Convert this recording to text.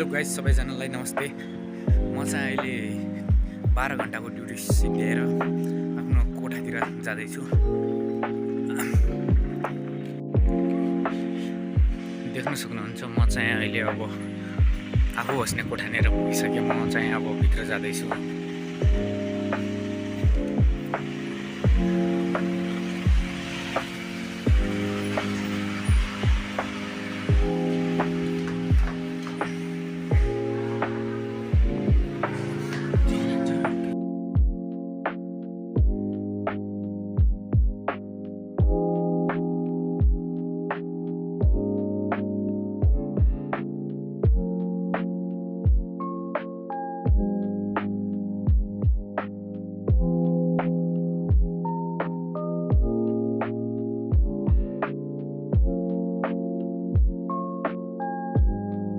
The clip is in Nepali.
हेलो गाइस, सबैजनालाई नमस्ते। म चाहिँ अहिले 12 घन्टाको ड्युटी सिद्धिएर आफ्नो कोठातिर जाँदैछु। देख्न सक्नुहुन्छ म चाहिँ अहिले अब आफू बस्ने कोठानेर पुगिसकेँ। म चाहिँ अब भित्र जाँदैछु।